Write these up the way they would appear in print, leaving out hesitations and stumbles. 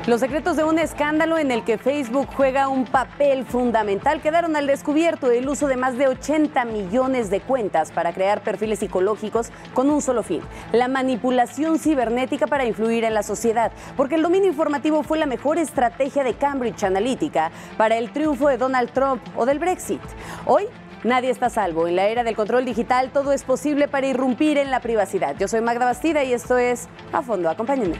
Los secretos de un escándalo en el que Facebook juega un papel fundamental quedaron al descubierto: el uso de más de 80 millones de cuentas para crear perfiles psicológicos con un solo fin: la manipulación cibernética para influir en la sociedad. Porque el dominio informativo fue la mejor estrategia de Cambridge Analytica para el triunfo de Donald Trump o del Brexit. Hoy, nadie está a salvo. En la era del control digital, todo es posible para irrumpir en la privacidad. Yo soy Magda Bastida y esto es A Fondo. Acompáñenme.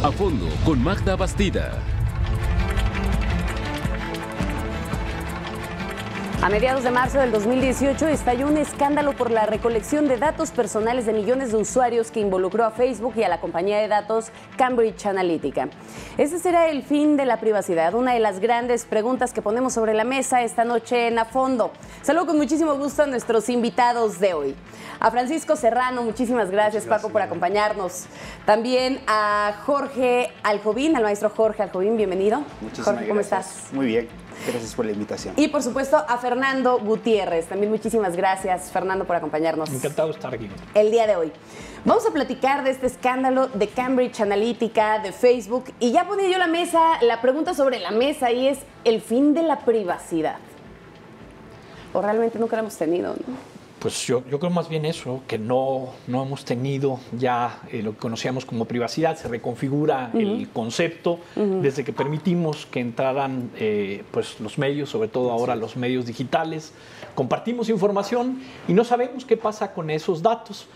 A Fondo con Magda Bastida. A mediados de marzo del 2018 estalló un escándalo por la recolección de datos personales de millones de usuarios que involucró a Facebook y a la compañía de datos Cambridge Analytica. ¿Ese será el fin de la privacidad? Una de las grandes preguntas que ponemos sobre la mesa esta noche en A Fondo. Saludo con muchísimo gusto a nuestros invitados de hoy. A Francisco Serrano, muchísimas gracias, Paco, por acompañarnos. También a Jorge Aljobín, al maestro Jorge Aljobín, bienvenido. Jorge, ¿cómo estás? Muy bien, gracias por la invitación. Y por supuesto a Fernando Gutiérrez, también muchísimas gracias, Fernando, por acompañarnos. Encantado de estar aquí. El día de hoy. Vamos a platicar de este escándalo de Cambridge Analytica, de Facebook, y ya ponía yo la pregunta sobre la mesa, y es el fin de la privacidad. O realmente nunca la hemos tenido, ¿no? Pues yo creo más bien eso, que no hemos tenido ya lo que conocíamos como privacidad. Se reconfigura el concepto desde que permitimos que entraran pues los medios, sobre todo ahora los medios digitales. Compartimos información y no sabemos qué pasa con esos datos.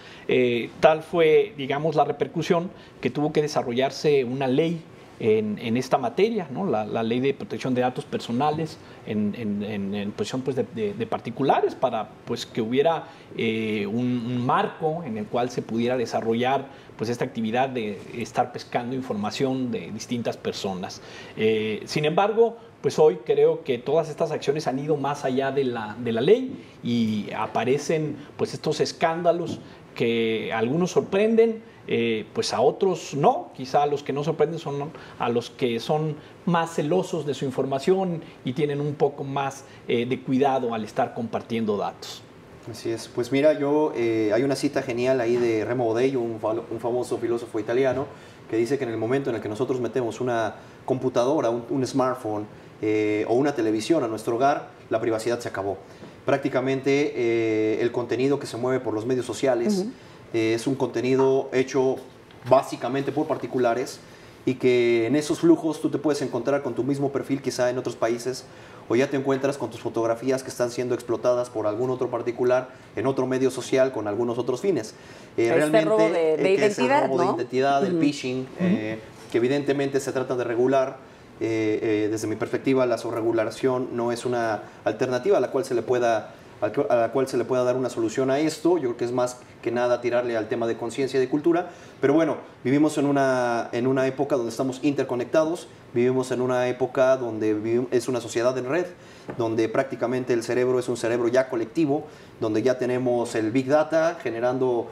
Tal fue, digamos, la repercusión que tuvo que desarrollarse una ley en esta materia, ¿no? La ley de protección de datos personales en posición pues, de particulares, para pues, que hubiera un marco en el cual se pudiera desarrollar pues, esta actividad de estar pescando información de distintas personas. Sin embargo, pues hoy creo que todas estas acciones han ido más allá de la ley, y aparecen pues, estos escándalos que a algunos sorprenden, pues a otros no. Quizá a los que no sorprenden son a los que son más celosos de su información y tienen un poco más de cuidado al estar compartiendo datos. Así es. Pues mira, hay una cita genial ahí de Remo Bodello, un famoso filósofo italiano, que dice que en el momento en el que nosotros metemos una computadora, un smartphone o una televisión a nuestro hogar, la privacidad se acabó. Prácticamente el contenido que se mueve por los medios sociales es un contenido hecho básicamente por particulares, y que en esos flujos tú te puedes encontrar con tu mismo perfil quizá en otros países, o ya te encuentras con tus fotografías que están siendo explotadas por algún otro particular en otro medio social con algunos otros fines. Realmente robo de identidad, el robo ¿no? de identidad, el phishing, que evidentemente se trata de regular. Desde mi perspectiva, la sobreregulación no es una alternativa a la cual se le pueda dar una solución a esto. Yo creo que es más que nada tirarle al tema de conciencia y de cultura. Pero bueno, vivimos en una época donde estamos interconectados, vivimos en una época donde es una sociedad en red, donde prácticamente el cerebro es un cerebro ya colectivo, donde ya tenemos el Big Data generando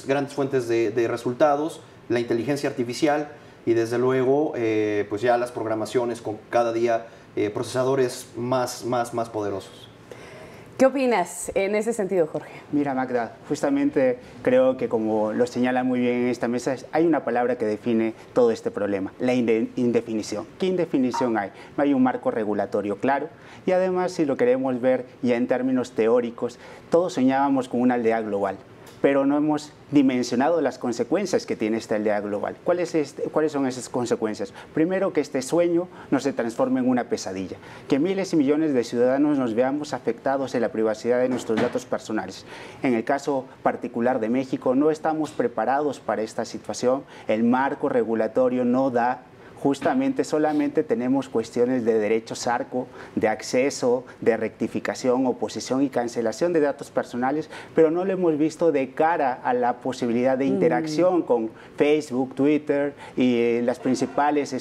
grandes fuentes de resultados, la inteligencia artificial y desde luego pues ya las programaciones con cada día procesadores más poderosos. ¿Qué opinas en ese sentido, Jorge? Mira, Magda, justamente creo que, como lo señala muy bien en esta mesa, hay una palabra que define todo este problema: la indefinición. ¿Qué indefinición hay? No hay un marco regulatorio claro, y además, si lo queremos ver ya en términos teóricos, todos soñábamos con una aldea global, pero no hemos dimensionado las consecuencias que tiene esta aldea global. ¿Cuáles son esas consecuencias? Primero, que este sueño no se transforme en una pesadilla, que miles y millones de ciudadanos nos veamos afectados en la privacidad de nuestros datos personales. En el caso particular de México, no estamos preparados para esta situación. El marco regulatorio no da. Justamente solamente tenemos cuestiones de derechos ARCO, de acceso, de rectificación, oposición y cancelación de datos personales, pero no lo hemos visto de cara a la posibilidad de interacción con Facebook, Twitter y las principales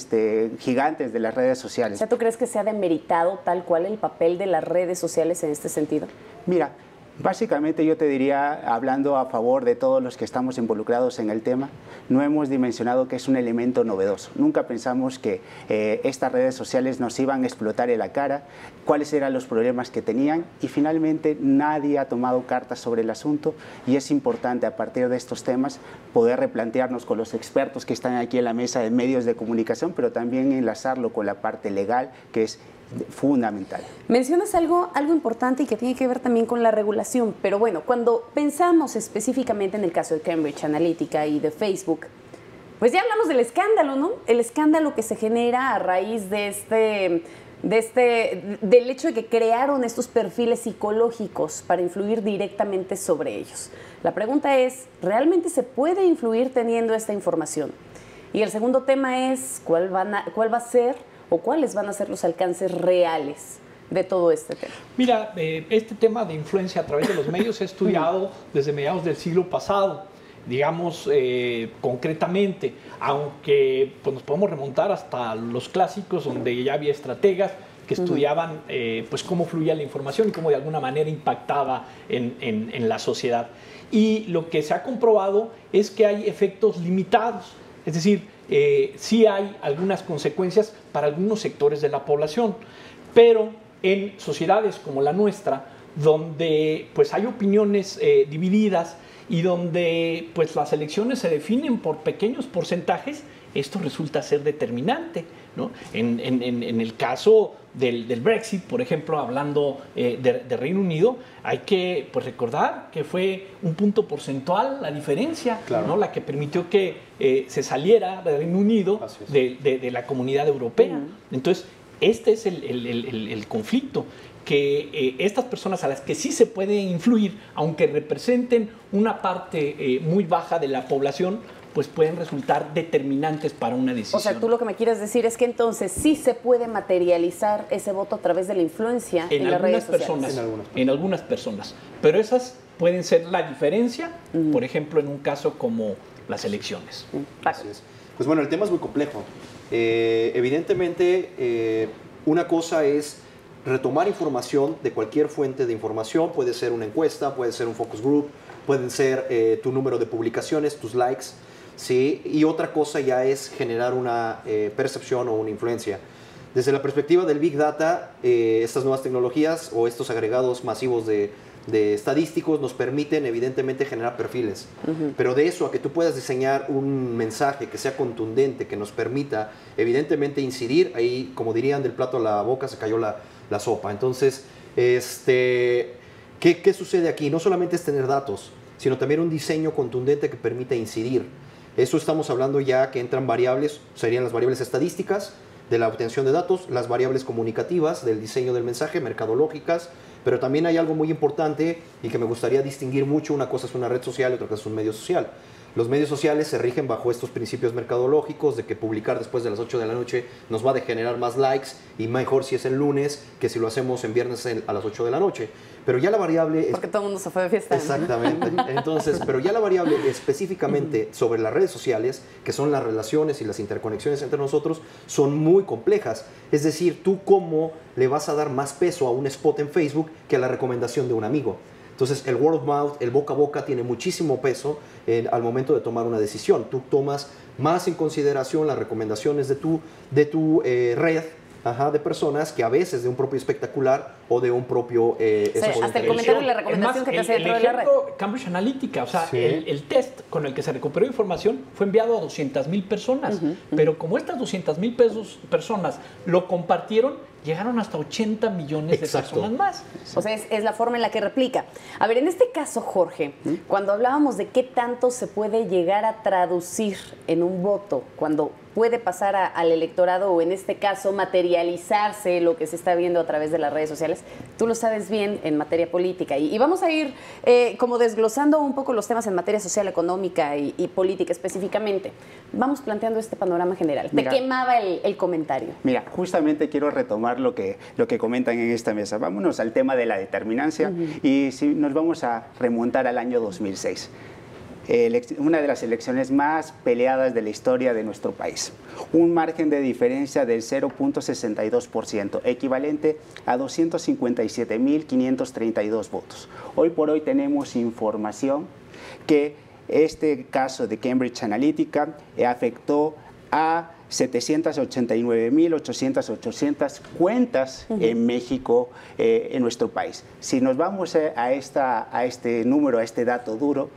gigantes de las redes sociales. O sea, ¿tú crees que se ha demeritado tal cual el papel de las redes sociales en este sentido? Mira, Básicamente yo te diría, hablando a favor de todos los que estamos involucrados en el tema, no hemos dimensionado que es un elemento novedoso. Nunca pensamos que estas redes sociales nos iban a explotar en la cara, cuáles eran los problemas que tenían, y finalmente nadie ha tomado cartas sobre el asunto, y es importante a partir de estos temas poder replantearnos con los expertos que están aquí en la mesa de medios de comunicación, pero también enlazarlo con la parte legal, que es fundamental. Mencionas algo importante y que tiene que ver también con la regulación, pero bueno, cuando pensamos específicamente en el caso de Cambridge Analytica y de Facebook, pues ya hablamos del escándalo, ¿no? El escándalo que se genera a raíz del hecho de que crearon estos perfiles psicológicos para influir directamente sobre ellos. La pregunta es, ¿realmente se puede influir teniendo esta información? Y el segundo tema es, ¿cuál va a ser o cuáles van a ser los alcances reales de todo este tema? Mira, este tema de influencia a través de los medios se ha estudiado desde mediados del siglo pasado, digamos concretamente, aunque pues, nos podemos remontar hasta los clásicos donde ya había estrategas que estudiaban pues cómo fluía la información y cómo de alguna manera impactaba en la sociedad. Y lo que se ha comprobado es que hay efectos limitados, es decir, sí hay algunas consecuencias para algunos sectores de la población, pero en sociedades como la nuestra, donde pues hay opiniones divididas y donde pues las elecciones se definen por pequeños porcentajes, esto resulta ser determinante, ¿no? En el caso del Brexit, por ejemplo, hablando de Reino Unido, hay que pues, recordar que fue un punto porcentual la diferencia, claro, ¿no? La que permitió que se saliera del Reino Unido de la comunidad europea. Entonces, este es el conflicto, que estas personas a las que sí se puede influir, aunque representen una parte muy baja de la población, pues pueden resultar determinantes para una decisión. O sea, tú lo que me quieres decir es que entonces sí se puede materializar ese voto a través de la influencia en las redes sociales. En algunas personas. Pero esas pueden ser la diferencia, por ejemplo, en un caso como las elecciones. Así es. Pues bueno, el tema es muy complejo. Evidentemente, una cosa es retomar información de cualquier fuente de información, puede ser una encuesta, puede ser un focus group, pueden ser tu número de publicaciones, tus likes, ¿sí? Y otra cosa ya es generar una percepción o una influencia. Desde la perspectiva del Big Data, estas nuevas tecnologías o estos agregados masivos de estadísticos nos permiten evidentemente generar perfiles. Pero de eso a que tú puedas diseñar un mensaje que sea contundente, que nos permita evidentemente incidir, ahí como dirían del plato a la boca se cayó la sopa. Entonces, ¿qué sucede aquí? No solamente es tener datos, sino también un diseño contundente que permita incidir. Eso estamos hablando ya que entran variables, serían las variables estadísticas de la obtención de datos, las variables comunicativas del diseño del mensaje, mercadológicas, pero también hay algo muy importante y que me gustaría distinguir mucho. Una cosa es una red social y otra cosa es un medio social. Los medios sociales se rigen bajo estos principios mercadológicos de que publicar después de las 8 de la noche nos va a generar más likes y mejor si es el lunes que si lo hacemos en viernes a las 8 de la noche. Pero ya la variable... Porque todo el mundo se fue de fiesta. Exactamente. Entonces, pero ya la variable específicamente sobre las redes sociales, que son las relaciones y las interconexiones entre nosotros, son muy complejas. Es decir, tú cómo le vas a dar más peso a un spot en Facebook que a la recomendación de un amigo. Entonces, el word of mouth, el boca a boca, tiene muchísimo peso al momento de tomar una decisión. Tú tomas más en consideración las recomendaciones de tu red, de personas que a veces de un propio espectacular o de un propio hasta el comentario y la recomendación que te hace dentro de la red. Cambridge Analytica, o sea, Sí. el test con el que se recuperó información fue enviado a 200,000 personas, pero como estas 200,000 personas lo compartieron, llegaron hasta 80 millones de personas más. O sea, es la forma en la que replica. A ver, en este caso, Jorge, cuando hablábamos de qué tanto se puede llegar a traducir en un voto, cuando puede pasar al electorado o en este caso materializarse lo que se está viendo a través de las redes sociales, tú lo sabes bien en materia política. Y vamos a ir como desglosando un poco los temas en materia social, económica y política específicamente. Vamos planteando este panorama general. Te quemaba el comentario. Mira, justamente quiero retomar lo que comentan en esta mesa. Vámonos al tema de la determinancia y si nos vamos a remontar al año 2006. una de las elecciones más peleadas de la historia de nuestro país. Un margen de diferencia del 0.62%, equivalente a 257.532 votos. Hoy por hoy tenemos información que este caso de Cambridge Analytica afectó a 789.800 cuentas en México, en nuestro país. Si nos vamos a este número, a este dato duro,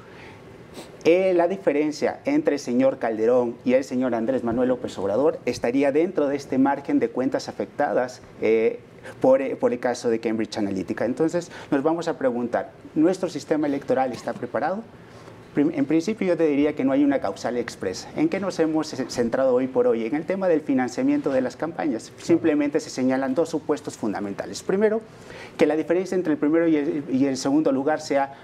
la diferencia entre el señor Calderón y el señor Andrés Manuel López Obrador estaría dentro de este margen de cuentas afectadas por el caso de Cambridge Analytica. Entonces nos vamos a preguntar, ¿nuestro sistema electoral está preparado? En principio yo te diría que no hay una causal expresa. ¿En qué nos hemos centrado hoy por hoy? En el tema del financiamiento de las campañas. Simplemente se señalan dos supuestos fundamentales. Primero, que la diferencia entre el primero y el segundo lugar sea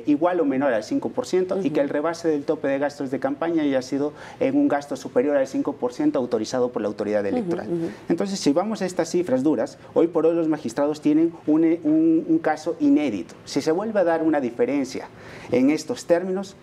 igual o menor al 5% y que el rebase del tope de gastos de campaña haya sido en un gasto superior al 5% autorizado por la autoridad electoral. Entonces, si vamos a estas cifras duras, hoy por hoy los magistrados tienen un caso inédito. Si se vuelve a dar una diferencia en estos términos,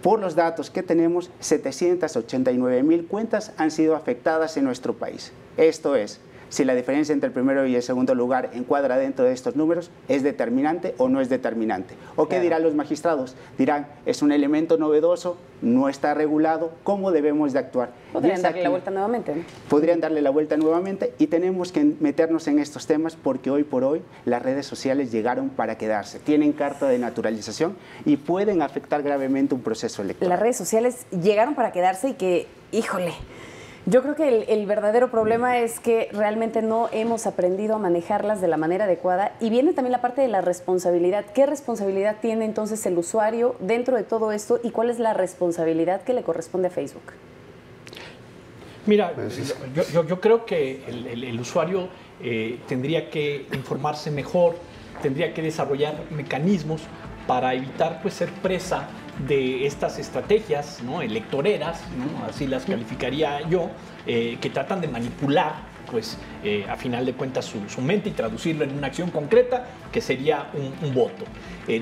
por los datos que tenemos, 789.000 cuentas han sido afectadas en nuestro país. Esto es, si la diferencia entre el primero y el segundo lugar encuadra dentro de estos números, ¿es determinante o no es determinante? ¿O qué dirán los magistrados? Dirán, es un elemento novedoso, no está regulado, ¿cómo debemos de actuar? Podrían darle la vuelta nuevamente, ¿no? Podrían darle la vuelta nuevamente y tenemos que meternos en estos temas porque hoy por hoy las redes sociales llegaron para quedarse, tienen carta de naturalización y pueden afectar gravemente un proceso electoral. Las redes sociales llegaron para quedarse y que, híjole, yo creo que el verdadero problema es que realmente no hemos aprendido a manejarlas de la manera adecuada y viene también la parte de la responsabilidad. ¿Qué responsabilidad tiene entonces el usuario dentro de todo esto y cuál es la responsabilidad que le corresponde a Facebook? Mira, yo creo que el usuario tendría que informarse mejor, tendría que desarrollar mecanismos para evitar pues, ser presa de estas estrategias, ¿no?, electoreras, ¿no?, así las calificaría yo, que tratan de manipular pues, a final de cuentas su mente y traducirlo en una acción concreta que sería un voto.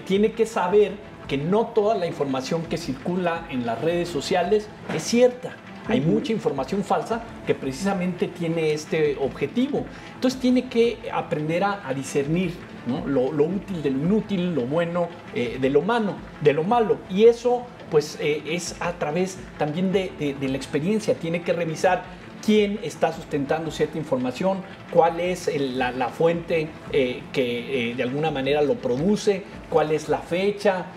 Tiene que saber que no toda la información que circula en las redes sociales es cierta. Hay mucha información falsa que precisamente tiene este objetivo. Entonces tiene que aprender a discernir, ¿no?, lo útil de lo inútil, lo bueno de lo malo. Y eso pues, es a través también de la experiencia. Tiene que revisar quién está sustentando cierta información, cuál es la fuente que de alguna manera lo produce, cuál es la fecha,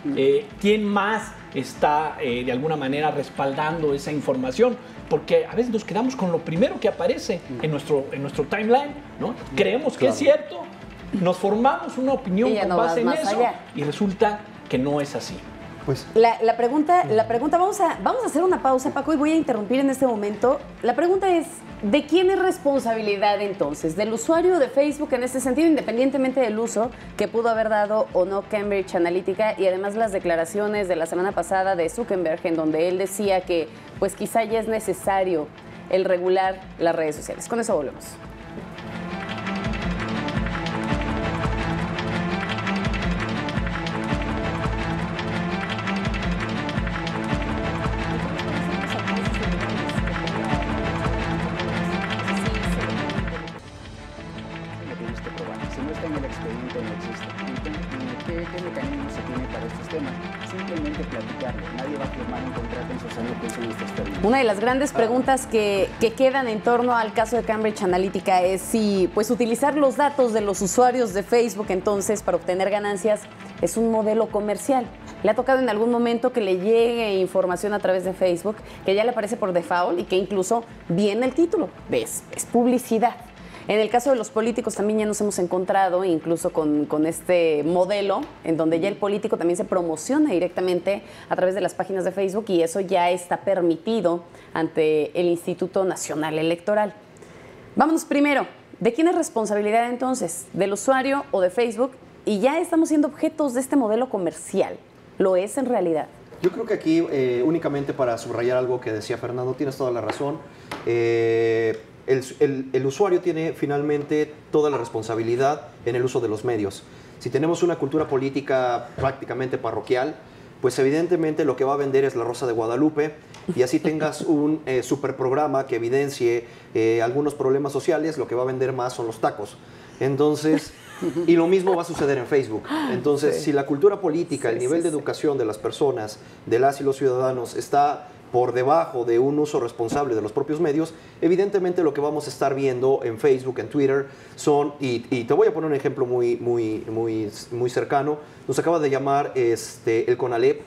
quién más está de alguna manera respaldando esa información, porque a veces nos quedamos con lo primero que aparece en nuestro timeline, ¿no? Creemos que es cierto, nos formamos una opinión con base en eso y resulta que no es así. Pues. La pregunta, vamos a hacer una pausa, Paco, y voy a interrumpir en este momento. La pregunta es, ¿de quién es responsabilidad entonces? ¿Del usuario de Facebook en este sentido, independientemente del uso que pudo haber dado o no Cambridge Analytica? Y además las declaraciones de la semana pasada de Zuckerberg, en donde él decía que pues quizá ya es necesario el regular las redes sociales. Con eso volvemos. ¿Qué mecanismo se tiene para estos temas? Simplemente platicarlo. Nadie va a firmar un contrato en social que son estos términos. Una de las grandes preguntas que quedan en torno al caso de Cambridge Analytica es si pues, utilizar los datos de los usuarios de Facebook entonces para obtener ganancias es un modelo comercial. ¿Le ha tocado en algún momento que le llegue información a través de Facebook que ya le aparece por default y que incluso viene el título? ¿Ves? Es publicidad. En el caso de los políticos también ya nos hemos encontrado incluso con este modelo en donde ya el político también se promociona directamente a través de las páginas de Facebook y eso ya está permitido ante el Instituto Nacional Electoral. Vámonos primero, ¿de quién es responsabilidad entonces? ¿Del usuario o de Facebook? Y ya estamos siendo objetos de este modelo comercial. ¿Lo es en realidad? Yo creo que aquí, únicamente para subrayar algo que decía Fernando, tienes toda la razón. El usuario tiene finalmente toda la responsabilidad en el uso de los medios. Si tenemos una cultura política prácticamente parroquial, pues evidentemente lo que va a vender es La Rosa de Guadalupe, y así tengas un super programa que evidencie algunos problemas sociales, lo que va a vender más son los tacos. Entonces, y lo mismo va a suceder en Facebook. Entonces, si la cultura política, el nivel de educación de las personas, de las y los ciudadanos, está por debajo de un uso responsable de los propios medios, evidentemente lo que vamos a estar viendo en Facebook, en Twitter, son, y te voy a poner un ejemplo muy cercano, nos acaba de llamar el CONALEP,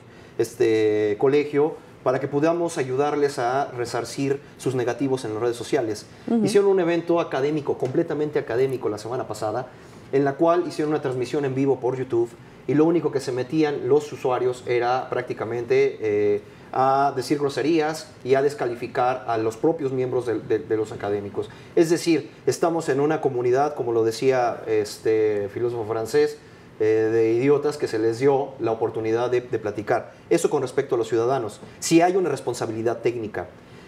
colegio, para que podamos ayudarles a resarcir sus negativos en las redes sociales. Hicieron un evento académico, completamente académico, la semana pasada, en la cual hicieron una transmisión en vivo por YouTube, y lo único que se metían los usuarios era prácticamente a decir groserías y a descalificar a los propios miembros de los académicos. Es decir, estamos en una comunidad, como lo decía filósofo francés, de idiotas que se les dio la oportunidad de platicar. Eso con respecto a los ciudadanos. Si hay una responsabilidad técnica.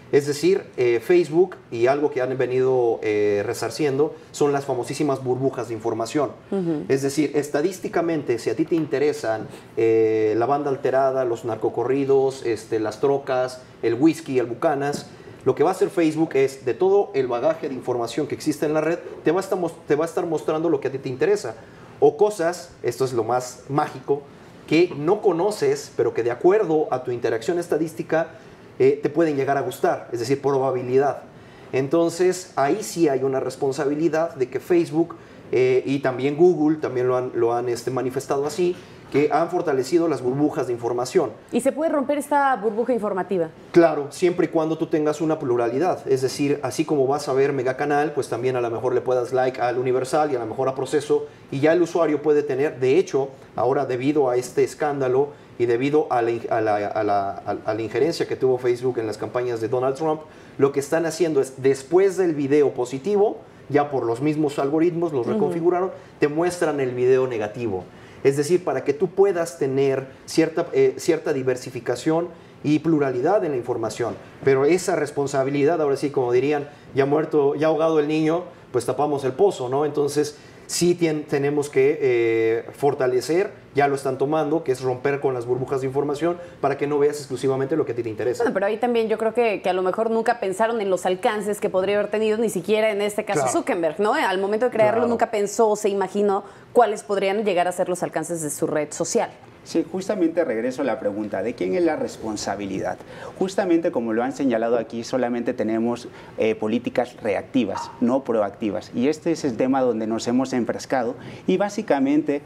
Es decir, Facebook y algo que han venido resarciendo son las famosísimas burbujas de información. Es decir, estadísticamente, si a ti te interesan la banda alterada, los narcocorridos, las trocas, el whisky, el bucanas, lo que va a hacer Facebook es, de todo el bagaje de información que existe en la red, te va a estar mostrando lo que a ti te interesa. O cosas, esto es lo más mágico, que no conoces, pero que de acuerdo a tu interacción estadística te pueden llegar a gustar, es decir, probabilidad. Entonces, ahí sí hay una responsabilidad de que Facebook y también Google también lo han manifestado así, que han fortalecido las burbujas de información. ¿Y se puede romper esta burbuja informativa? Claro, siempre y cuando tú tengas una pluralidad. Es decir, así como vas a ver Megacanal, pues también a lo mejor le puedas like al Universal y a lo mejor a Proceso, y ya el usuario puede tener, de hecho, ahora debido a este escándalo y debido a la injerencia que tuvo Facebook en las campañas de Donald Trump, lo que están haciendo es, después del video positivo, ya por los mismos algoritmos, los reconfiguraron, te muestran el video negativo. Es decir, para que tú puedas tener cierta diversificación y pluralidad en la información. Pero esa responsabilidad, ahora sí, como dirían, ya muerto, ya ahogado el niño, pues tapamos el pozo, ¿no? Entonces, sí tenemos que fortalecer, ya lo están tomando, que es romper con las burbujas de información para que no veas exclusivamente lo que a ti te interesa. Bueno, pero ahí también yo creo que a lo mejor nunca pensaron en los alcances que podría haber tenido, ni siquiera en este caso Zuckerberg, ¿no? Al momento de crearlo nunca pensó o se imaginó cuáles podrían llegar a ser los alcances de su red social. Sí, justamente regreso a la pregunta, ¿de quién es la responsabilidad? Justamente como lo han señalado aquí, solamente tenemos políticas reactivas, no proactivas. Y este es el tema donde nos hemos enfrascado. Y básicamente,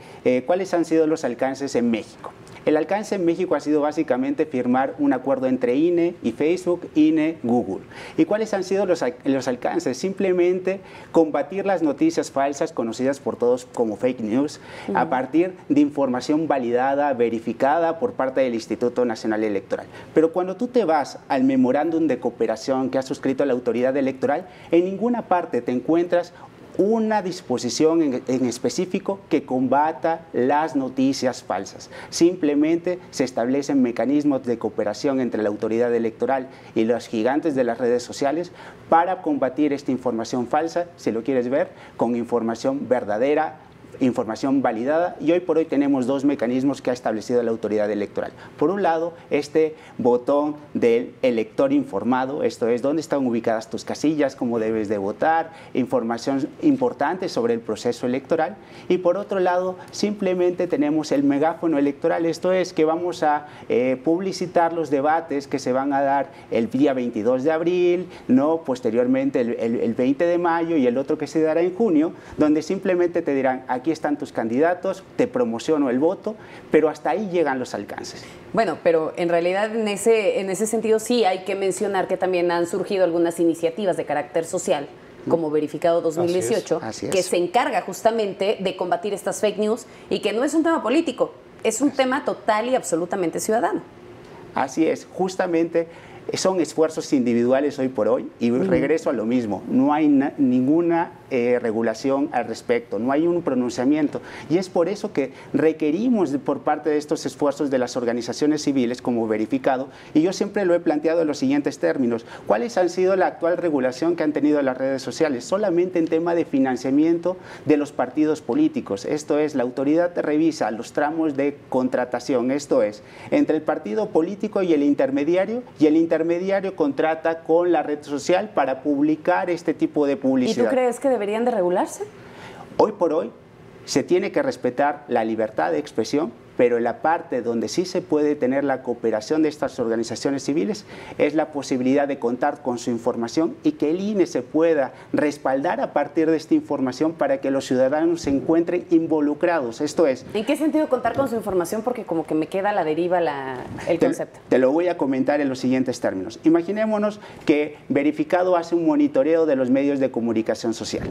¿cuáles han sido los alcances en México? El alcance en México ha sido básicamente firmar un acuerdo entre INE y Facebook, INE, Google. ¿Y cuáles han sido los alcances? Simplemente combatir las noticias falsas conocidas por todos como fake news a partir de información validada, verificada por parte del Instituto Nacional Electoral. Pero cuando tú te vas al memorándum de cooperación que ha suscrito la autoridad electoral, en ninguna parte te encuentras una disposición en específico que combata las noticias falsas. Simplemente se establecen mecanismos de cooperación entre la autoridad electoral y los gigantes de las redes sociales para combatir esta información falsa, si lo quieres ver, con información verdadera, información validada, y hoy por hoy tenemos dos mecanismos que ha establecido la autoridad electoral. Por un lado, este botón del elector informado, esto es dónde están ubicadas tus casillas, cómo debes de votar, información importante sobre el proceso electoral, y por otro lado, simplemente tenemos el megáfono electoral, esto es que vamos a publicitar los debates que se van a dar el día 22 de abril, ¿no? Posteriormente el 20 de mayo y el otro que se dará en junio, donde simplemente te dirán, aquí están tus candidatos, te promociono el voto, pero hasta ahí llegan los alcances. Bueno, pero en realidad en ese sentido sí hay que mencionar que también han surgido algunas iniciativas de carácter social, como Verificado 2018, así es. Que se encarga justamente de combatir estas fake news y que no es un tema político, es un tema total y absolutamente ciudadano. Así es, justamente Son esfuerzos individuales hoy por hoy y regreso a lo mismo, no hay ninguna regulación al respecto, no hay un pronunciamiento y es por eso que requerimos por parte de estos esfuerzos de las organizaciones civiles como verificado, y yo siempre lo he planteado en los siguientes términos. ¿Cuáles han sido la actual regulación que han tenido las redes sociales? Solamente en tema de financiamiento de los partidos políticos, esto es, la autoridad revisa los tramos de contratación, esto es, entre el partido político y el intermediario contrata con la red social para publicar este tipo de publicidad. ¿Y tú crees que deberían de regularse? Hoy por hoy se tiene que respetar la libertad de expresión, pero en la parte donde sí se puede tener la cooperación de estas organizaciones civiles es la posibilidad de contar con su información y que el INE se pueda respaldar a partir de esta información para que los ciudadanos se encuentren involucrados. Esto es... ¿En qué sentido contar con su información? Porque como que me queda a la deriva el concepto. Te lo voy a comentar en los siguientes términos. Imaginémonos que Verificado hace un monitoreo de los medios de comunicación social.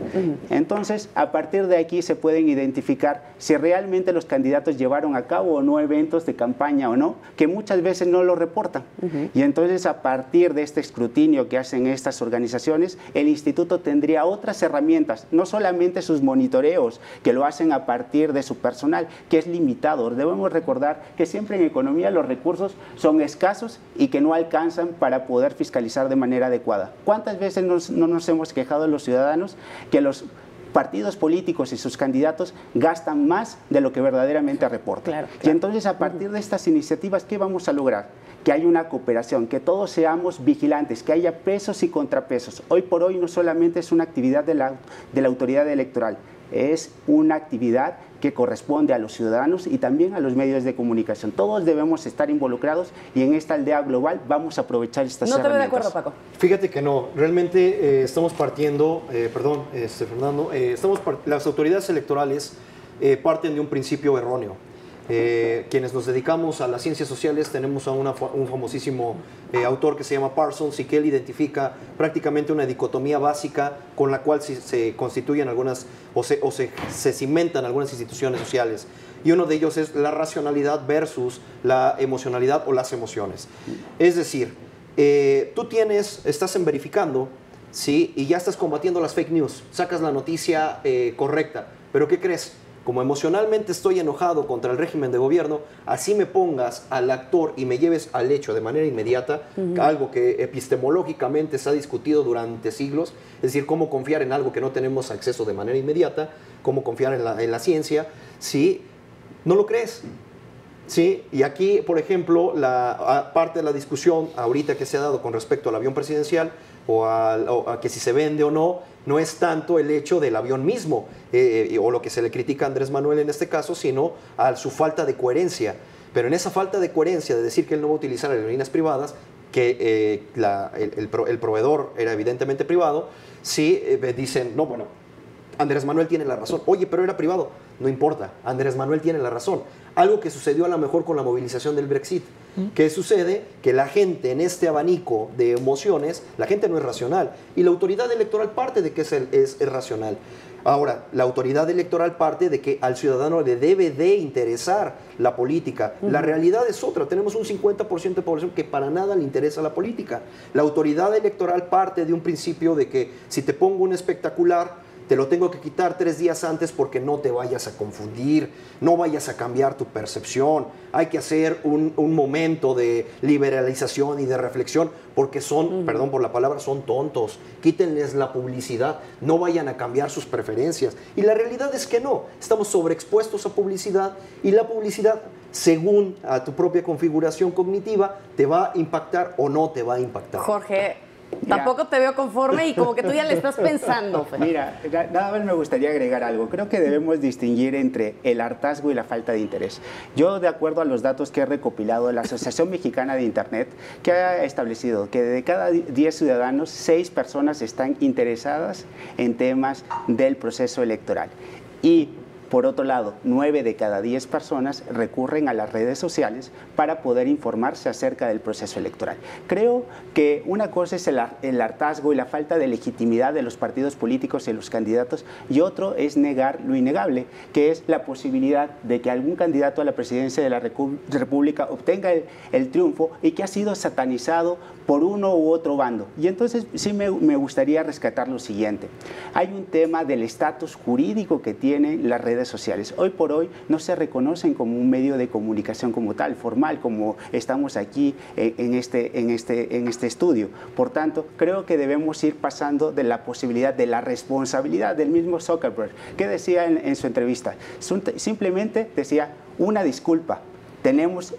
Entonces, a partir de aquí se pueden identificar si realmente los candidatos llevaron a cabo o no eventos de campaña o no, que muchas veces no lo reportan. Y entonces, a partir de este escrutinio que hacen estas organizaciones, el instituto tendría otras herramientas, no solamente sus monitoreos, que lo hacen a partir de su personal, que es limitado. Debemos recordar que siempre en economía los recursos son escasos y que no alcanzan para poder fiscalizar de manera adecuada. ¿Cuántas veces no nos hemos quejado los ciudadanos que los partidos políticos y sus candidatos gastan más de lo que verdaderamente reportan? Claro. Y entonces, a partir de estas iniciativas, ¿qué vamos a lograr? Que haya una cooperación, que todos seamos vigilantes, que haya pesos y contrapesos. Hoy por hoy no solamente es una actividad de la autoridad electoral, es una actividad que corresponde a los ciudadanos y también a los medios de comunicación. Todos debemos estar involucrados y en esta aldea global vamos a aprovechar estas herramientas. No te veo de acuerdo, Paco. Fíjate que no, realmente estamos partiendo, Fernando, las autoridades electorales parten de un principio erróneo. Quienes nos dedicamos a las ciencias sociales tenemos a un famosísimo autor que se llama Parsons y que él identifica prácticamente una dicotomía básica con la cual se constituyen algunas se cimentan algunas instituciones sociales. Y uno de ellos es la racionalidad versus la emocionalidad o las emociones. Es decir, tú estás en verificando, ¿sí? Y ya estás combatiendo las fake news, sacas la noticia correcta, pero ¿qué crees? Como emocionalmente estoy enojado contra el régimen de gobierno, así me pongas al actor y me lleves al hecho de manera inmediata, algo que epistemológicamente se ha discutido durante siglos, es decir, cómo confiar en algo que no tenemos acceso de manera inmediata, cómo confiar en la ciencia, ¿sí? No lo crees. Sí, y aquí, por ejemplo, parte de la discusión ahorita que se ha dado con respecto al avión presidencial o a que si se vende o no, no es tanto el hecho del avión mismo o lo que se le critica a Andrés Manuel en este caso, sino a su falta de coherencia. Pero en esa falta de coherencia de decir que él no va a utilizar aerolíneas privadas, que el proveedor era evidentemente privado, sí dicen, no, bueno, Andrés Manuel tiene la razón. Oye, pero era privado. No importa, Andrés Manuel tiene la razón. Algo que sucedió a lo mejor con la movilización del Brexit. ¿Qué sucede? Que la gente en este abanico de emociones, la gente no es racional. Y la autoridad electoral parte de que es racional. Ahora, la autoridad electoral parte de que al ciudadano le debe de interesar la política. La realidad es otra. Tenemos un 50% de población que para nada le interesa la política. La autoridad electoral parte de un principio de que si te pongo un espectacular, te lo tengo que quitar 3 días antes porque no te vayas a confundir, no vayas a cambiar tu percepción. Hay que hacer un momento de liberalización y de reflexión porque son, perdón por la palabra, son tontos. Quítenles la publicidad, no vayan a cambiar sus preferencias. Y la realidad es que no, estamos sobreexpuestos a publicidad y la publicidad, según a tu propia configuración cognitiva, te va a impactar o no te va a impactar. Jorge, tampoco te veo conforme y como que tú ya le estás pensando. Mira, nada más me gustaría agregar algo. Creo que debemos distinguir entre el hartazgo y la falta de interés. Yo, de acuerdo a los datos que he recopilado, la Asociación Mexicana de Internet, que ha establecido que de cada 10 ciudadanos, 6 personas están interesadas en temas del proceso electoral. Y Por otro lado, 9 de cada 10 personas recurren a las redes sociales para poder informarse acerca del proceso electoral. Creo que una cosa es el hartazgo y la falta de legitimidad de los partidos políticos y los candidatos, y otro es negar lo innegable, que es la posibilidad de que algún candidato a la presidencia de la República obtenga el triunfo y que ha sido satanizado por uno u otro bando. Y entonces sí me gustaría rescatar lo siguiente. Hay un tema del estatus jurídico que tienen las redes sociales. Hoy por hoy no se reconocen como un medio de comunicación como tal, formal, como estamos aquí en este estudio. Por tanto, creo que debemos ir pasando de la posibilidad de la responsabilidad del mismo Zuckerberg, que decía en su entrevista. Simplemente decía una disculpa.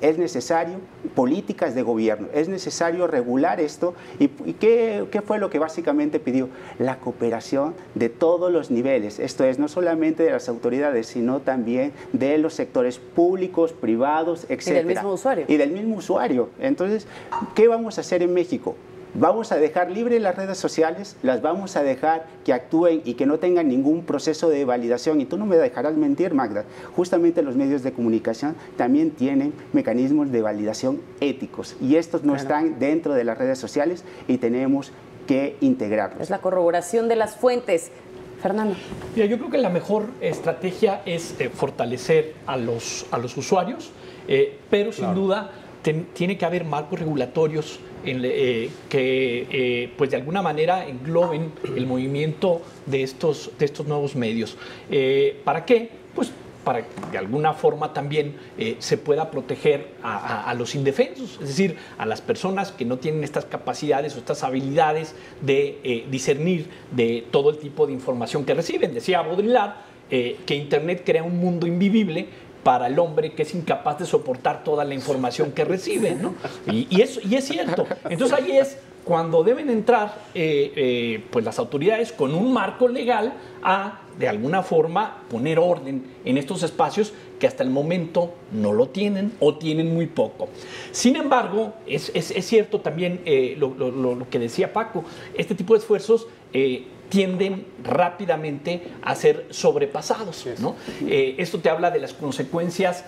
Es necesario políticas de gobierno, es necesario regular esto. ¿Y qué fue lo que básicamente pidió? La cooperación de todos los niveles, esto es, no solamente de las autoridades, sino también de los sectores públicos, privados, etc. Y del mismo usuario. Y del mismo usuario. Entonces, ¿qué vamos a hacer en México? Vamos a dejar libres las redes sociales, las vamos a dejar que actúen y que no tengan ningún proceso de validación. Y tú no me dejarás mentir, Magda. Justamente los medios de comunicación también tienen mecanismos de validación éticos. Y estos no están dentro de las redes sociales y tenemos que integrarlos. Es la corroboración de las fuentes. Fernando. Mira, yo creo que la mejor estrategia es fortalecer a los usuarios, pero sin duda tiene que haber marcos regulatorios que pues de alguna manera engloben el movimiento de estos nuevos medios. ¿Para qué? Pues para que de alguna forma también se pueda proteger a los indefensos, es decir, a las personas que no tienen estas capacidades o estas habilidades de discernir de todo el tipo de información que reciben. Decía Baudrillard que Internet crea un mundo invivible para el hombre que es incapaz de soportar toda la información que recibe, ¿no? Y es cierto. Entonces ahí es cuando deben entrar pues las autoridades con un marco legal a, de alguna forma, poner orden en estos espacios que hasta el momento no lo tienen o tienen muy poco. Sin embargo, es cierto también lo que decía Paco, este tipo de esfuerzos tienden rápidamente a ser sobrepasados, ¿no? Esto te habla de las consecuencias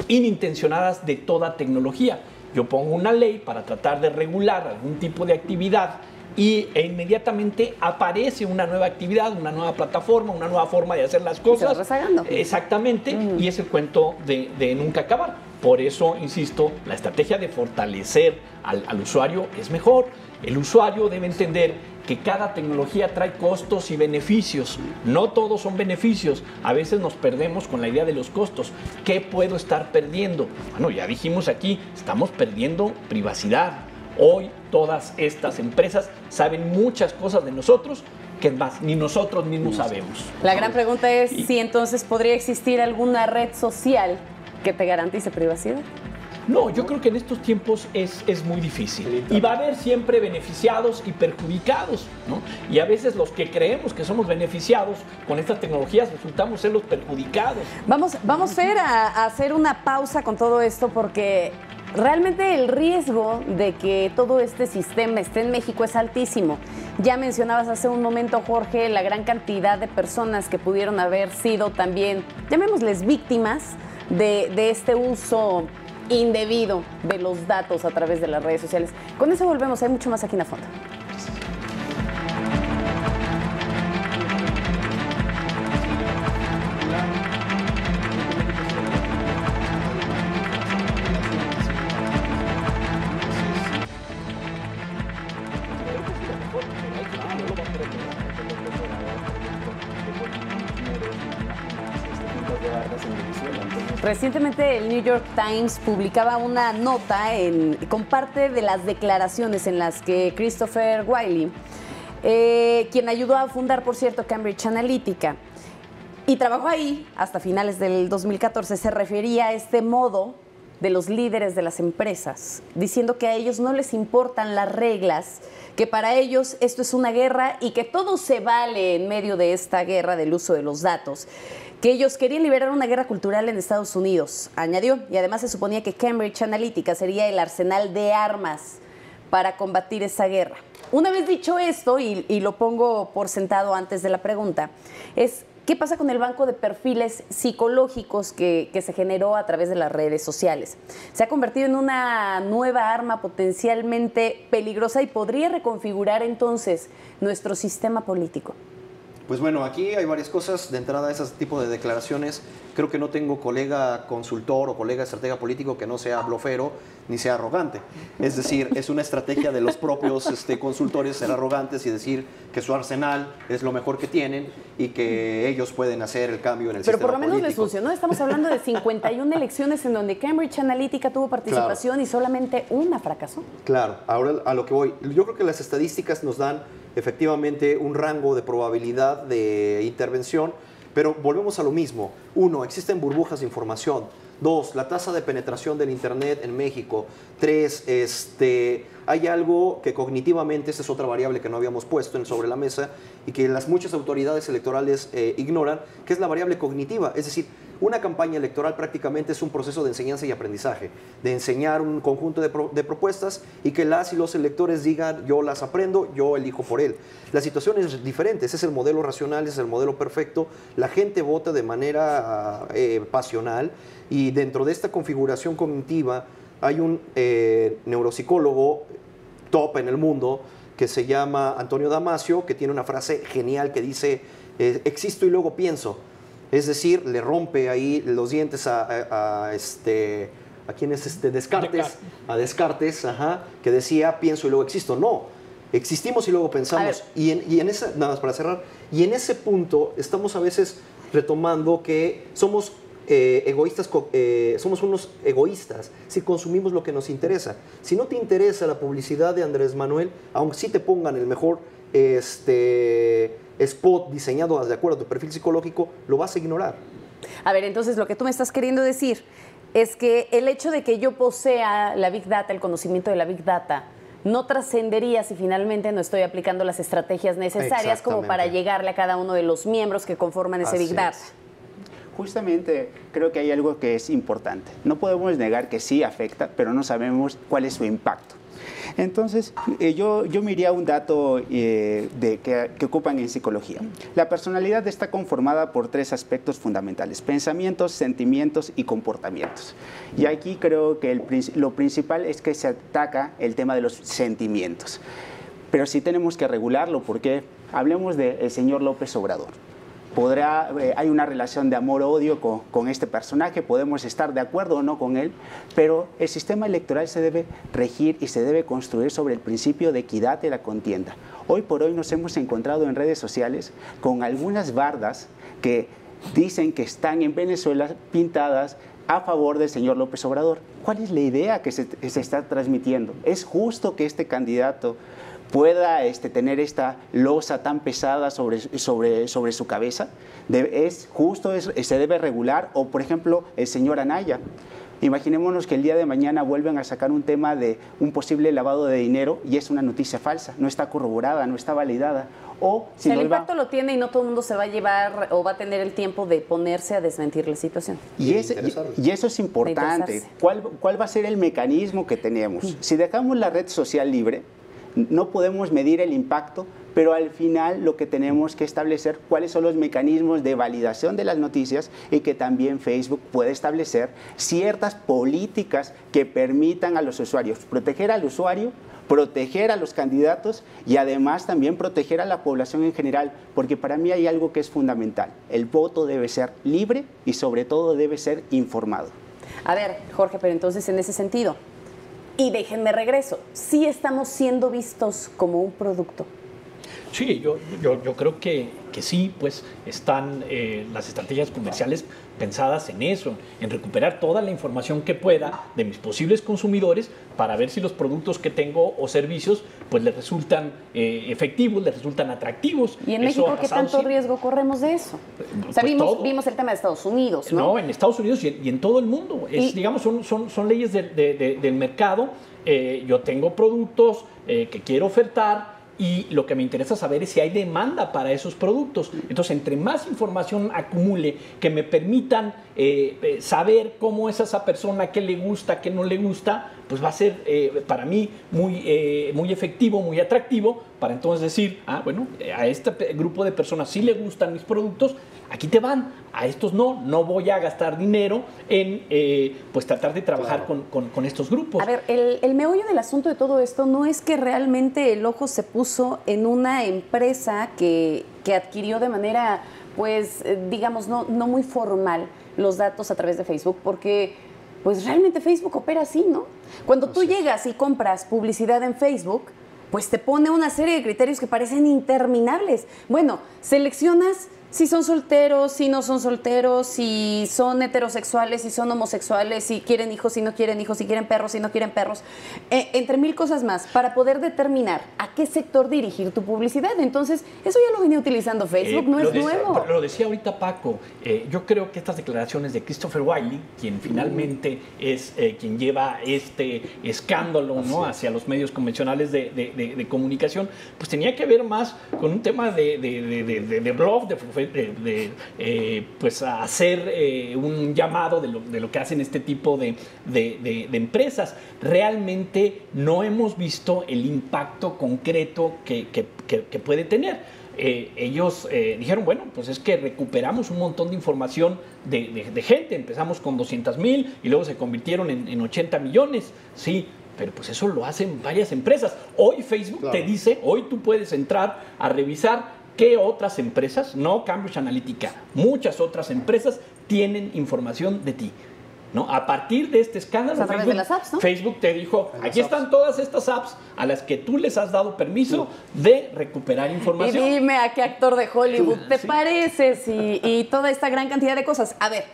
inintencionadas de toda tecnología. Yo pongo una ley para tratar de regular algún tipo de actividad e inmediatamente aparece una nueva actividad, una nueva plataforma, una nueva forma de hacer las cosas. Se va rezagando. Exactamente, y es el cuento de nunca acabar. Por eso, insisto, la estrategia de fortalecer al usuario es mejor. El usuario debe entender que cada tecnología trae costos y beneficios. No todos son beneficios. A veces nos perdemos con la idea de los costos. ¿Qué puedo estar perdiendo? Bueno, ya dijimos aquí, estamos perdiendo privacidad. Hoy todas estas empresas saben muchas cosas de nosotros que más ni nosotros mismos sabemos. La gran pregunta es si entonces podría existir alguna red social que te garantice privacidad. No, yo creo que en estos tiempos es muy difícil. Y va a haber siempre beneficiados y perjudicados, ¿no? Y a veces los que creemos que somos beneficiados con estas tecnologías resultamos ser los perjudicados. Vamos, Fer, a hacer una pausa con todo esto porque realmente el riesgo de que todo este sistema esté en México es altísimo. Ya mencionabas hace un momento, Jorge, la gran cantidad de personas que pudieron haber sido también, llamémosles víctimas, de este uso indebido de los datos a través de las redes sociales. Con eso volvemos, hay mucho más aquí en A Fondo. Recientemente el New York Times publicaba una nota con parte de las declaraciones en las que Christopher Wylie, quien ayudó a fundar, por cierto, Cambridge Analytica, y trabajó ahí hasta finales del 2014, se refería a este modo de los líderes de las empresas, diciendo que a ellos no les importan las reglas, que para ellos esto es una guerra y que todo se vale en medio de esta guerra del uso de los datos, que ellos querían liberar una guerra cultural en Estados Unidos, añadió, y además se suponía que Cambridge Analytica sería el arsenal de armas para combatir esa guerra. Una vez dicho esto, y lo pongo por sentado antes de la pregunta, es ¿Qué pasa con el banco de perfiles psicológicos que se generó a través de las redes sociales? Se ha convertido en una nueva arma potencialmente peligrosa y podría reconfigurar entonces nuestro sistema político. Pues bueno, aquí hay varias cosas. De entrada, ese tipo de declaraciones, creo que no tengo colega consultor o colega estratega político que no sea blofero ni sea arrogante. Es decir, es una estrategia de los propios consultores ser arrogantes y decir que su arsenal es lo mejor que tienen y que ellos pueden hacer el cambio en el sistema político. Pero por lo menos les funcionó. Estamos hablando de 51 elecciones en donde Cambridge Analytica tuvo participación y solamente una fracasó. Claro, ahora a lo que voy. Yo creo que las estadísticas nos dan efectivamente un rango de probabilidad de intervención, pero volvemos a lo mismo. 1, existen burbujas de información. 2, la tasa de penetración del Internet en México. 3, hay algo que cognitivamente, esa es otra variable que no habíamos puesto sobre la mesa y que las muchas autoridades electorales ignoran, que es la variable cognitiva. Es decir, una campaña electoral prácticamente es un proceso de enseñanza y aprendizaje, de enseñar un conjunto de propuestas y que las y los electores digan, yo las aprendo, yo elijo por él. La situación es diferente, ese es el modelo racional, ese es el modelo perfecto. La gente vota de manera pasional y dentro de esta configuración cognitiva hay un neuropsicólogo top en el mundo que se llama Antonio Damasio, que tiene una frase genial que dice, existo y luego pienso. Es decir, le rompe ahí los dientes ¿a quién es Descartes? A Descartes, que decía, pienso y luego existo. No, existimos y luego pensamos. Y en esa, nada más para cerrar, y en ese punto estamos a veces retomando que somos egoístas, somos unos egoístas si consumimos lo que nos interesa. Si no te interesa la publicidad de Andrés Manuel, aunque sí te pongan el mejor spot diseñado de acuerdo a tu perfil psicológico, lo vas a ignorar. A ver, entonces lo que tú me estás queriendo decir es que el hecho de que yo posea la Big Data, el conocimiento de la Big Data, no trascendería si finalmente no estoy aplicando las estrategias necesarias como para llegarle a cada uno de los miembros que conforman ese Big Data. Justamente creo que hay algo que es importante. No podemos negar que sí afecta, pero no sabemos cuál es su impacto. Entonces, yo me iría a un dato que ocupan en psicología. La personalidad está conformada por 3 aspectos fundamentales: pensamientos, sentimientos y comportamientos. Y aquí creo que lo principal es que se ataca el tema de los sentimientos. Pero sí tenemos que regularlo, porque hablemos del señor López Obrador. Hay una relación de amor-odio con este personaje, podemos estar de acuerdo o no con él, pero el sistema electoral se debe regir y se debe construir sobre el principio de equidad de la contienda. Hoy por hoy nos hemos encontrado en redes sociales con algunas bardas que dicen que están en Venezuela pintadas a favor del señor López Obrador. ¿Cuál es la idea que se está transmitiendo? ¿Es justo que este candidato pueda tener esta losa tan pesada sobre su cabeza? ¿Es justo? ¿Se debe regular? O, por ejemplo, el señor Anaya. Imaginémonos que el día de mañana vuelven a sacar un tema de un posible lavado de dinero y es una noticia falsa, no está corroborada, no está validada. O si el impacto lo tiene y no todo el mundo se va a llevar o va a tener el tiempo de ponerse a desmentir la situación. Y eso es importante. ¿Cuál va a ser el mecanismo que tenemos? Si dejamos la red social libre, no podemos medir el impacto, pero al final lo que tenemos que establecer cuáles son los mecanismos de validación de las noticias y que también Facebook puede establecer ciertas políticas que permitan a los usuarios proteger al usuario, proteger a los candidatos y además también proteger a la población en general, porque para mí hay algo que es fundamental: el voto debe ser libre y sobre todo debe ser informado. A ver, Jorge, pero entonces en ese sentido, y déjenme regreso, ¿sí estamos siendo vistos como un producto? Sí, yo creo que sí, pues están las estrategias comerciales pensadas en eso, en recuperar toda la información que pueda de mis posibles consumidores para ver si los productos que tengo o servicios pues les resultan efectivos, les resultan atractivos. ¿Y en México qué tanto riesgo corremos de eso? O sea, pues vimos el tema de Estados Unidos, ¿no? No, en Estados Unidos y en todo el mundo. Digamos, son leyes del mercado. Yo tengo productos que quiero ofertar, y lo que me interesa saber es si hay demanda para esos productos. Entonces, entre más información acumule que me permitan saber cómo es esa persona, qué le gusta, qué no le gusta, pues va a ser para mí muy efectivo, muy atractivo, para entonces decir, bueno, a este grupo de personas sí le gustan mis productos, aquí te van, a estos no voy a gastar dinero en pues tratar de trabajar con estos grupos. A ver, el meollo del asunto de todo esto no es que realmente el ojo se puso en una empresa que adquirió de manera, pues, digamos, no muy formal los datos a través de Facebook, porque pues realmente Facebook opera así, ¿no? Cuando tú llegas y compras publicidad en Facebook, pues te pone una serie de criterios que parecen interminables. Bueno, seleccionas si son solteros, si no son solteros, si son heterosexuales, si son homosexuales, si quieren hijos, si no quieren hijos, si quieren perros, si no quieren perros, entre mil cosas más, para poder determinar a qué sector dirigir tu publicidad. Entonces, eso ya lo venía utilizando Facebook, no es nuevo. Lo decía ahorita Paco, yo creo que estas declaraciones de Christopher Wylie, quien finalmente es quien lleva este escándalo, ¿no?, hacia los medios convencionales de comunicación, pues tenía que ver más con un tema de blog, pues a hacer un llamado de lo que hacen este tipo de empresas. Realmente no hemos visto el impacto concreto que puede tener. Ellos dijeron, bueno, pues es que recuperamos un montón de información de gente. Empezamos con 200,000 y luego se convirtieron en 80 millones. Sí, pero pues eso lo hacen varias empresas. Hoy Facebook te dice, hoy tú puedes entrar a revisar qué otras empresas, no Cambridge Analytica, muchas otras empresas tienen información de ti, ¿no? A partir de este escándalo, a través de las apps, ¿no? Facebook te dijo, aquí están todas estas apps a las que tú les has dado permiso de recuperar información. Y dime a qué actor de Hollywood te pareces y toda esta gran cantidad de cosas. A ver,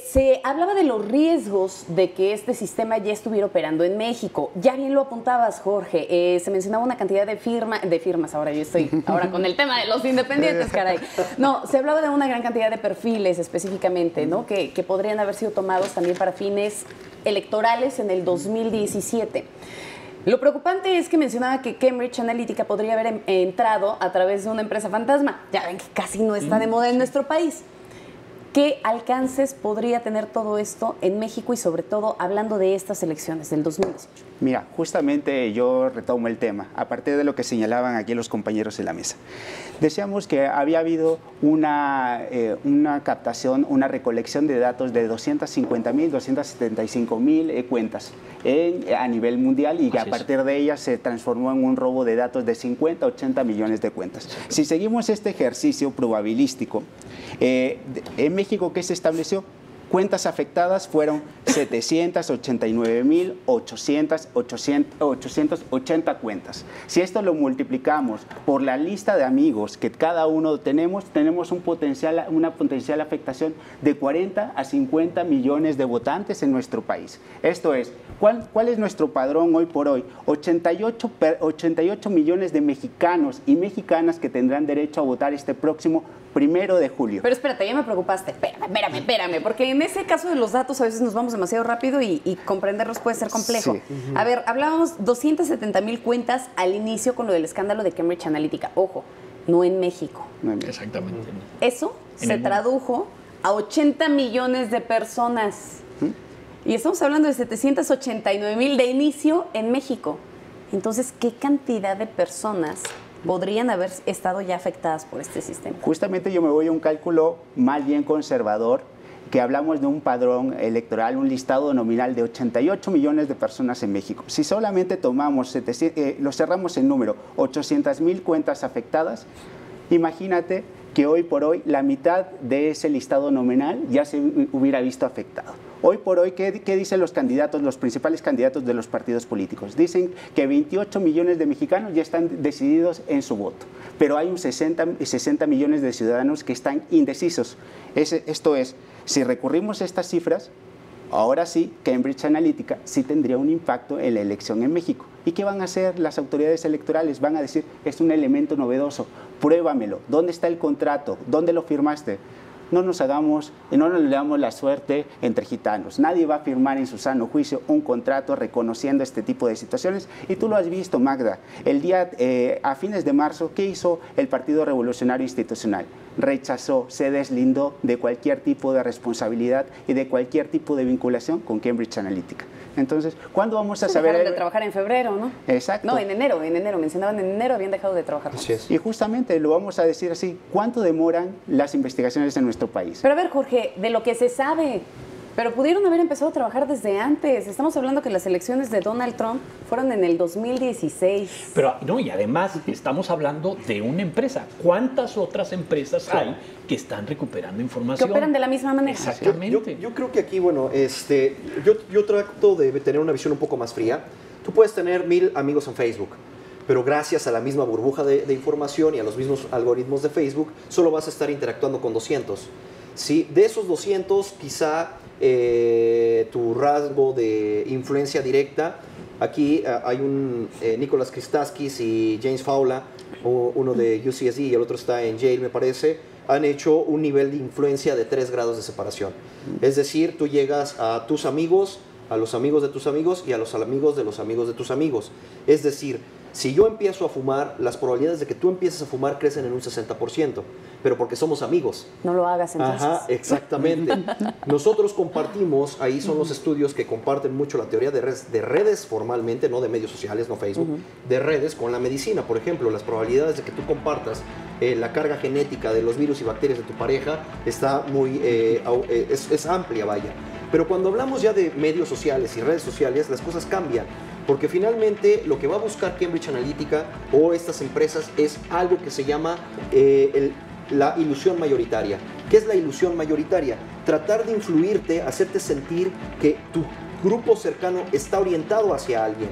se hablaba de los riesgos de que este sistema ya estuviera operando en México. Ya bien lo apuntabas, Jorge. Se mencionaba una cantidad de firmas. Ahora yo estoy con el tema de los independientes, caray. No, se hablaba de una gran cantidad de perfiles específicamente, ¿no? Que podrían haber sido tomados también para fines electorales en el 2017. Lo preocupante es que mencionaba que Cambridge Analytica podría haber entrado a través de una empresa fantasma. Ya ven que casi no está de moda en nuestro país. ¿Qué alcances podría tener todo esto en México y sobre todo hablando de estas elecciones del 2018? Mira, justamente yo retomo el tema, a partir de lo que señalaban aquí los compañeros en la mesa. Decíamos que había habido una captación, una recolección de datos de 250,000, 275,000 cuentas a nivel mundial y que a partir de ellas se transformó en un robo de datos de 50, 80 millones de cuentas. Si seguimos este ejercicio probabilístico, en México, ¿qué se estableció? Cuentas afectadas fueron 789,880 cuentas. Si esto lo multiplicamos por la lista de amigos que cada uno tenemos una potencial afectación de 40 a 50 millones de votantes en nuestro país. Esto es, ¿cuál es nuestro padrón hoy por hoy? 88 millones de mexicanos y mexicanas que tendrán derecho a votar este próximo 1 de julio. Pero espérate, ya me preocupaste. Espérame, porque en ese caso de los datos a veces nos vamos demasiado rápido y comprenderlos puede ser complejo. Sí. A ver, hablábamos 270,000 cuentas al inicio con lo del escándalo de Cambridge Analytica. Ojo, no en México. Exactamente. Eso se tradujo a 80 millones de personas. Y estamos hablando de 789,000 de inicio en México. Entonces, ¿qué cantidad de personas podrían haber estado ya afectadas por este sistema? Justamente yo me voy a un cálculo más bien conservador, que hablamos de un padrón electoral, un listado nominal de 88 millones de personas en México. Si solamente tomamos, lo cerramos en número, 800,000 cuentas afectadas, imagínate que hoy por hoy la mitad de ese listado nominal ya se hubiera visto afectado. Hoy por hoy, ¿qué dicen los candidatos, los principales candidatos de los partidos políticos? Dicen que 28 millones de mexicanos ya están decididos en su voto, pero hay un 60 millones de ciudadanos que están indecisos. Esto es, si recurrimos a estas cifras, ahora sí, Cambridge Analytica sí tendría un impacto en la elección en México. ¿Y qué van a hacer las autoridades electorales? Van a decir, es un elemento novedoso, pruébamelo, ¿dónde está el contrato? ¿Dónde lo firmaste? No nos damos la suerte entre gitanos. Nadie va a firmar en su sano juicio un contrato reconociendo este tipo de situaciones. Y tú lo has visto, Magda. A fines de marzo, ¿qué hizo el Partido Revolucionario Institucional? rechazó, se deslindó de cualquier tipo de responsabilidad y de cualquier tipo de vinculación con Cambridge Analytica. Entonces, ¿cuándo vamos a saber? Dejaron de trabajar en febrero, ¿no? Exacto. No, en enero, mencionaban en enero habían dejado de trabajar. Así es. Y justamente lo vamos a decir así, ¿cuánto demoran las investigaciones en nuestro país? Pero a ver, Jorge, de lo que se sabe, pero pudieron haber empezado a trabajar desde antes. Estamos hablando que las elecciones de Donald Trump fueron en el 2016. Pero no, y además estamos hablando de una empresa. ¿Cuántas otras empresas hay que están recuperando información? Que operan de la misma manera. Exactamente. Yo creo que aquí, bueno, yo trato de tener una visión un poco más fría. Tú puedes tener 1000 amigos en Facebook, pero gracias a la misma burbuja de información y a los mismos algoritmos de Facebook, solo vas a estar interactuando con 200. ¿Sí? De esos 200, quizá tu rasgo de influencia directa, aquí hay un Nicholas Christakis y James Fowler, uno de UCSD y el otro está en Yale, me parece, han hecho un nivel de influencia de 3 grados de separación. Es decir, tú llegas a tus amigos, a los amigos de tus amigos y a los amigos de los amigos de tus amigos. Es decir, si yo empiezo a fumar, las probabilidades de que tú empieces a fumar crecen en un 60%, pero porque somos amigos. No lo hagas entonces. Ajá, exactamente. Nosotros compartimos, ahí son los estudios que comparten mucho la teoría de redes formalmente, no de medios sociales, no Facebook, de redes con la medicina. Por ejemplo, las probabilidades de que tú compartas la carga genética de los virus y bacterias de tu pareja está muy, es amplia, vaya. Pero cuando hablamos ya de medios sociales y redes sociales, las cosas cambian. Porque finalmente lo que va a buscar Cambridge Analytica o estas empresas es algo que se llama la ilusión mayoritaria. ¿Qué es la ilusión mayoritaria? Tratar de influirte, hacerte sentir que tu grupo cercano está orientado hacia alguien.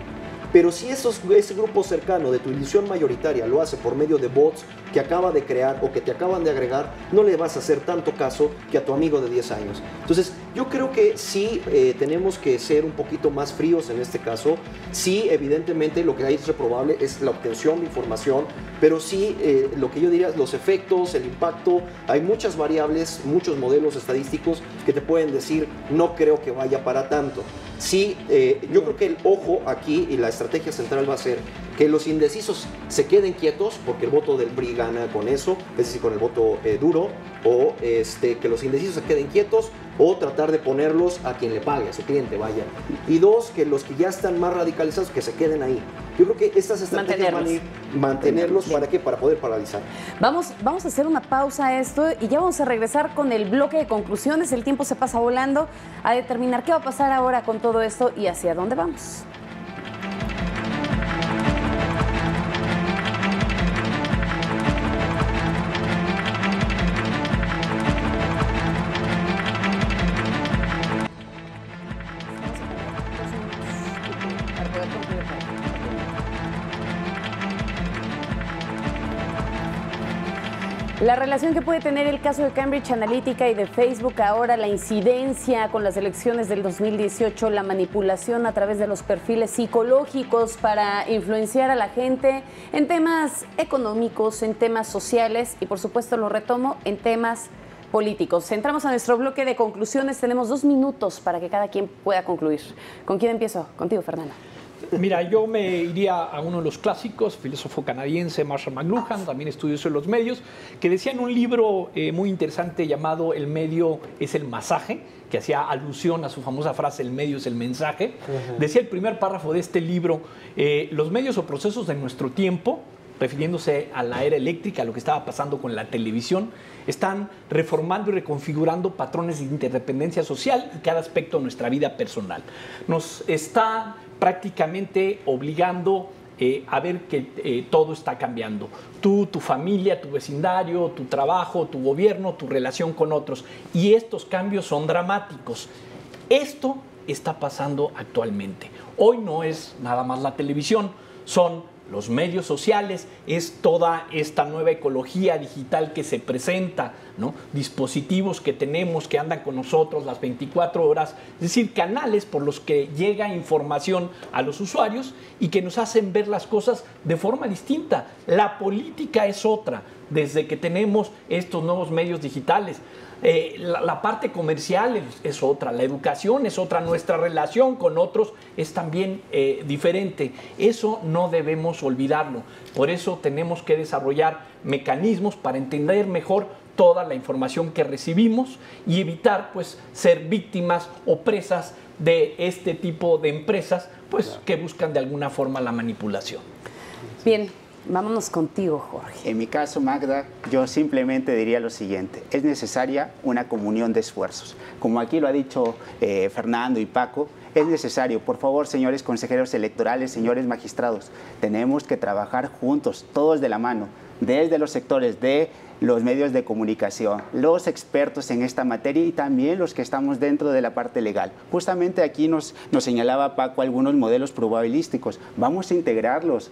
Pero si ese grupo cercano de tu ilusión mayoritaria lo hace por medio de bots que acaba de crear o que te acaban de agregar, no le vas a hacer tanto caso que a tu amigo de 10 años. Entonces, yo creo que sí tenemos que ser un poquito más fríos en este caso. Sí, evidentemente, lo que hay es reprobable es la obtención de información, pero sí, lo que yo diría es los efectos, el impacto. Hay muchas variables, muchos modelos estadísticos que te pueden decir, no creo que vaya para tanto. Sí, yo creo que el ojo aquí y la estrategia central va a ser que los indecisos se queden quietos, porque el voto del PRI gana con eso, es decir, con el voto duro, o que los indecisos se queden quietos, o tratar de ponerlos a quien le pague, a su cliente, vaya. Y 2, que los que ya están más radicalizados, que se queden ahí. Yo creo que estas estrategias van a ir mantenerlos, ¿para qué? Para poder paralizar. Vamos a hacer una pausa a esto y ya vamos a regresar con el bloque de conclusiones. El tiempo se pasa volando, a determinar qué va a pasar ahora con todo esto y hacia dónde vamos. La relación que puede tener el caso de Cambridge Analytica y de Facebook ahora, la incidencia con las elecciones del 2018, la manipulación a través de los perfiles psicológicos para influenciar a la gente en temas económicos, en temas sociales y, por supuesto, lo retomo, en temas políticos. Entramos a nuestro bloque de conclusiones. Tenemos 2 minutos para que cada quien pueda concluir. ¿Con quién empiezo? Contigo, Fernando. Mira, yo me iría a uno de los clásicos, filósofo canadiense Marshall McLuhan, también estudioso de los medios, que decía en un libro muy interesante llamado El medio es el masaje, que hacía alusión a su famosa frase, el medio es el mensaje. Decía el primer párrafo de este libro, los medios o procesos de nuestro tiempo, refiriéndose a la era eléctrica, a lo que estaba pasando con la televisión, están reformando y reconfigurando patrones de interdependencia social y cada aspecto de nuestra vida personal. Nos está prácticamente obligando a ver que todo está cambiando. Tú, tu familia, tu vecindario, tu trabajo, tu gobierno, tu relación con otros. Y estos cambios son dramáticos. Esto está pasando actualmente. Hoy no es nada más la televisión, son los medios sociales, es toda esta nueva ecología digital que se presenta, ¿no? Dispositivos que tenemos que andan con nosotros las 24 horas, es decir, canales por los que llega información a los usuarios y que nos hacen ver las cosas de forma distinta. La política es otra, desde que tenemos estos nuevos medios digitales. La parte comercial es otra, la educación es otra, nuestra relación con otros es también diferente. Eso no debemos olvidarlo. Por eso tenemos que desarrollar mecanismos para entender mejor toda la información que recibimos y evitar pues ser víctimas o presas de este tipo de empresas pues que buscan de alguna forma la manipulación. Bien, vámonos contigo, Jorge. En mi caso, Magda, yo simplemente diría lo siguiente: es necesaria una comunión de esfuerzos. Como aquí lo ha dicho Fernando y Paco, es necesario, por favor, señores consejeros electorales, señores magistrados, tenemos que trabajar juntos, todos de la mano, desde los sectores de los medios de comunicación, los expertos en esta materia y también los que estamos dentro de la parte legal. Justamente aquí nos señalaba Paco algunos modelos probabilísticos. Vamos a integrarlos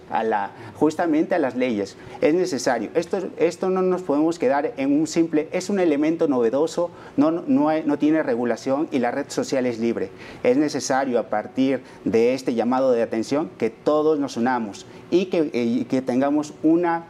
justamente a las leyes. Es necesario. Esto no nos podemos quedar en un simple, es un elemento novedoso, no tiene regulación y la red social es libre. Es necesario, a partir de este llamado de atención, que todos nos unamos y que tengamos una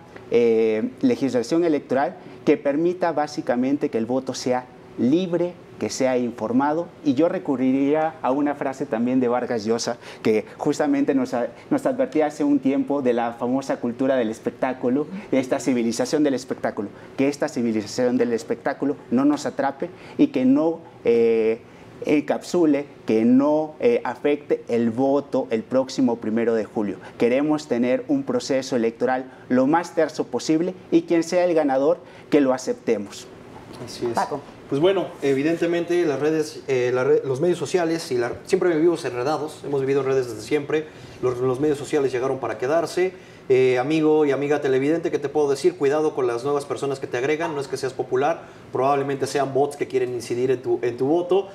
legislación electoral que permita básicamente que el voto sea libre, que sea informado. Y yo recurriría a una frase también de Vargas Llosa, que justamente nos advertía hace un tiempo de la famosa cultura del espectáculo, de esta civilización del espectáculo, que esta civilización del espectáculo no nos atrape y que no encapsule, que no afecte el voto el próximo 1 de julio. Queremos tener un proceso electoral lo más terso posible y quien sea el ganador, que lo aceptemos. Así es. Paco. Pues bueno, evidentemente las redes, los medios sociales, siempre vivimos enredados, hemos vivido en redes desde siempre, los medios sociales llegaron para quedarse. Amigo y amiga televidente, ¿qué te puedo decir? Cuidado con las nuevas personas que te agregan, no es que seas popular, probablemente sean bots que quieren incidir en tu voto.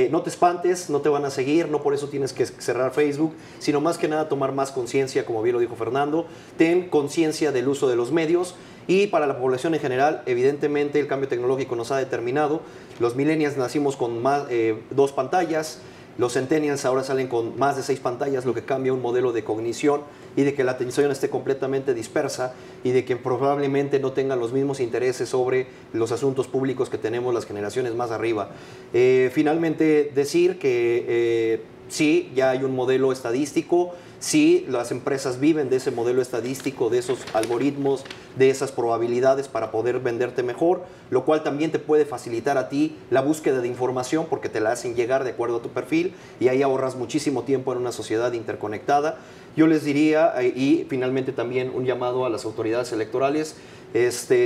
No te espantes, no te van a seguir, no por eso tienes que cerrar Facebook, sino más que nada tomar más conciencia, como bien lo dijo Fernando, ten conciencia del uso de los medios. Y para la población en general, evidentemente el cambio tecnológico nos ha determinado, los millennials nacimos con 2 pantallas, los centennials ahora salen con más de 6 pantallas, lo que cambia un modelo de cognición y de que la atención esté completamente dispersa y de que probablemente no tengan los mismos intereses sobre los asuntos públicos que tenemos las generaciones más arriba. Finalmente, decir que sí, ya hay un modelo estadístico, sí, las empresas viven de ese modelo estadístico, de esos algoritmos, de esas probabilidades para poder venderte mejor, lo cual también te puede facilitar a ti la búsqueda de información porque te la hacen llegar de acuerdo a tu perfil y ahí ahorras muchísimo tiempo en una sociedad interconectada. Yo les diría, y finalmente también un llamado a las autoridades electorales,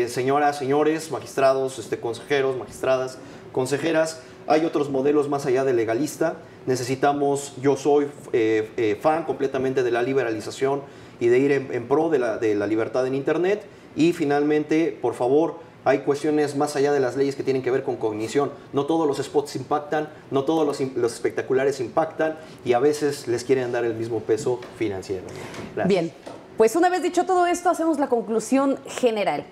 señoras, señores, magistrados, consejeros, magistradas, consejeras, hay otros modelos más allá del legalista. Necesitamos, yo soy fan completamente de la liberalización y de ir en pro de la libertad en Internet. Y finalmente, por favor, hay cuestiones más allá de las leyes que tienen que ver con cognición. No todos los spots impactan, no todos los espectaculares impactan y a veces les quieren dar el mismo peso financiero. Gracias. Bien, pues una vez dicho todo esto, hacemos la conclusión general.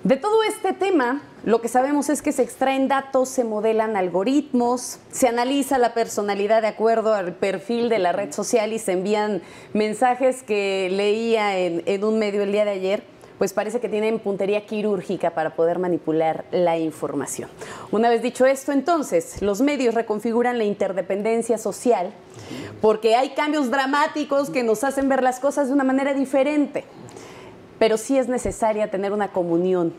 De todo este tema, lo que sabemos es que se extraen datos, se modelan algoritmos, se analiza la personalidad de acuerdo al perfil de la red social y se envían mensajes que leía en un medio el día de ayer. Pues parece que tienen puntería quirúrgica para poder manipular la información. Una vez dicho esto, entonces, los medios reconfiguran la interdependencia social porque hay cambios dramáticos que nos hacen ver las cosas de una manera diferente. Pero sí es necesaria tener una comunión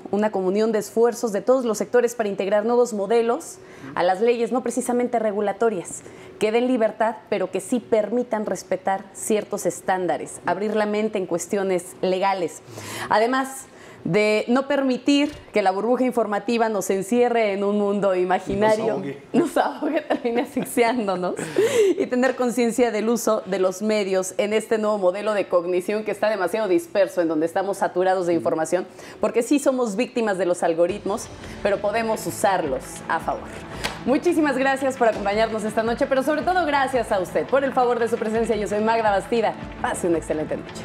de esfuerzos de todos los sectores para integrar nuevos modelos a las leyes, no precisamente regulatorias, que den libertad, pero que sí permitan respetar ciertos estándares, abrir la mente en cuestiones legales. Además de no permitir que la burbuja informativa nos encierre en un mundo imaginario, nos ahogue, termine asfixiándonos, y tener conciencia del uso de los medios en este nuevo modelo de cognición que está demasiado disperso, en donde estamos saturados de información, porque sí somos víctimas de los algoritmos, pero podemos usarlos a favor. Muchísimas gracias por acompañarnos esta noche, pero sobre todo gracias a usted por el favor de su presencia. Yo soy Magda Bastida. Pase una excelente noche.